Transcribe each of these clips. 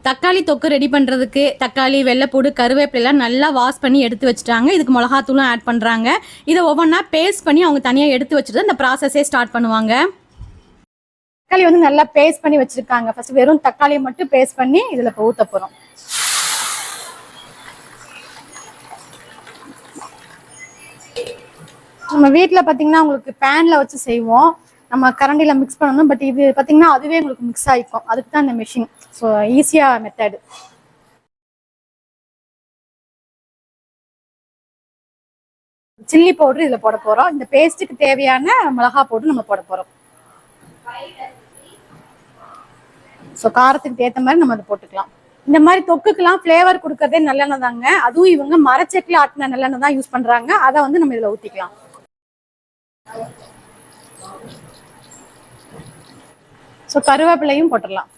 தக்காளி தொக்கு ரெடி பண்ணுறதுக்கு தக்காளி, வெள்ளைப்பூடு, கருவேப்பிலாம் நல்லா வாஷ் பண்ணி எடுத்து வச்சுட்டாங்க. இதுக்கு மிளகாத்தூளும் ஆட் பண்ணுறாங்க. இதை ஒவ்வொன்றா பேஸ்ட் பண்ணி அவங்க தனியாக எடுத்து வச்சுட்டு இந்த ப்ராசஸே ஸ்டார்ட் பண்ணுவாங்க. தக்காளி வந்து நல்லா பேஸ்ட் பண்ணி வச்சுருக்காங்க. ஃபர்ஸ்ட் வெறும் தக்காளியை மட்டும் பேஸ்ட் பண்ணி இதில் இப்போ ஊற்ற போகிறோம். நம்ம வீட்டில் பார்த்தீங்கன்னா உங்களுக்கு பேனில் வச்சு செய்வோம், நம்ம கரண்டியில் மிக்ஸ் பண்ணணும். பட் இது பார்த்தீங்கன்னா அதுவே உங்களுக்கு மிக்ஸ் ஆகிக்கும். அதுக்கு தான் இந்த மிஷின். ஸோ ஈஸியாக மெத்தடு. சில்லி பவுடர் இதில் போட போகிறோம். இந்த பேஸ்ட்டுக்கு தேவையான மிளகா பவுடர் நம்ம போட போகிறோம். ஸோ காரத்துக்கு ஏற்ற மாதிரி நம்ம அதை போட்டுக்கலாம். இந்த மாதிரி தொக்குக்கெல்லாம் ஃப்ளேவர் கொடுக்கறதே நல்லெண்ணெய் தாங்க. அதுவும் இவங்க மரச்செக்கில் ஆட்டின நல்லெண்ணெய் தான் யூஸ் பண்ணுறாங்க. அதை வந்து நம்ம இதில் ஊற்றிக்கலாம். ஸோ கருவேப்பிலையும் போட்டுடலாம்.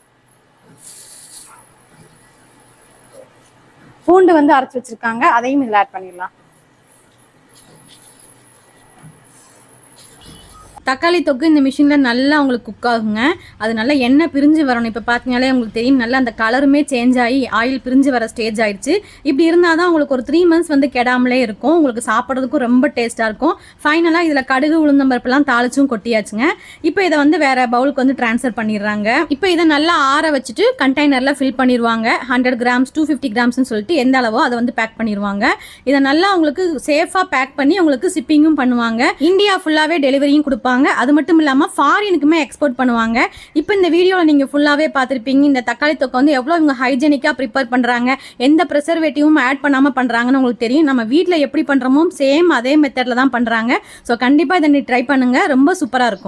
பூண்டு வந்து அரைச்சி வச்சிருக்காங்க, அதையும் இதில் ஆட் பண்ணிடலாம். தக்காளி தொக்கு இந்த மிஷினில் நல்லா உங்களுக்கு குக் ஆகுங்க. அது நல்லா எண்ணெய் பிரிஞ்சு வரணும். இப்போ பார்த்தீங்கனாலே உங்களுக்கு தெரியும், நல்லா அந்த கலருமே சேஞ்ச் ஆகி ஆயில் பிரிஞ்சு வர ஸ்டேஜ் ஆயிடுச்சு. இப்படி இருந்தால் தான் உங்களுக்கு ஒரு 3 months வந்து கெடாமலே இருக்கும். உங்களுக்கு சாப்பிட்றதுக்கும் ரொம்ப டேஸ்ட்டாக இருக்கும். ஃபைனலாக இதில் கடுகு, உளுந்தம்பருப்புலாம் தாளிச்சும் கொட்டியாச்சுங்க. இப்போ இதை வந்து வேறு பவுலுக்கு வந்து ட்ரான்ஸ்ஃபர் பண்ணிடுறாங்க. இப்போ இதை நல்லா ஆற வச்சுட்டு கண்டெய்னரில் ஃபில் பண்ணிடுவாங்க. 100 grams 250 grams சொல்லிட்டு எந்த அளவோ அதை வந்து பேக் பண்ணிடுவாங்க. இதை நல்லா உங்களுக்கு சேஃபாக பேக் பண்ணி உங்களுக்கு ஷிப்பிங்கும் பண்ணுவாங்க. இந்தியா ஃபுல்லாகவே டெலிவரியும் கொடுப்பாங்க. அது மட்டும் இல்லாமல் ஃபாரினுக்குமே எக்ஸ்போர்ட் பண்ணுவாங்க. இப்போ இந்த வீடியோவில் நீங்கள் ஃபுல்லாகவே பார்த்துருப்பீங்க. இந்த தக்காளி தொக்கை வந்து எவ்வளோ இவங்க ஹைஜெனிக்காக ப்ரிப்பேர் பண்ணுறாங்க, எந்த ப்ரிசர்வேட்டிவும் ஆட் பண்ணாமல் பண்ணுறாங்கன்னு உங்களுக்கு தெரியும். நம்ம வீட்டில் எப்படி பண்ணுறோமோ சேம் அதே மெத்தடில் தான் பண்ணுறாங்க. ஸோ கண்டிப்பாக இதை நீ ட்ரை பண்ணுங்கள், ரொம்ப சூப்பராக இருக்கும்.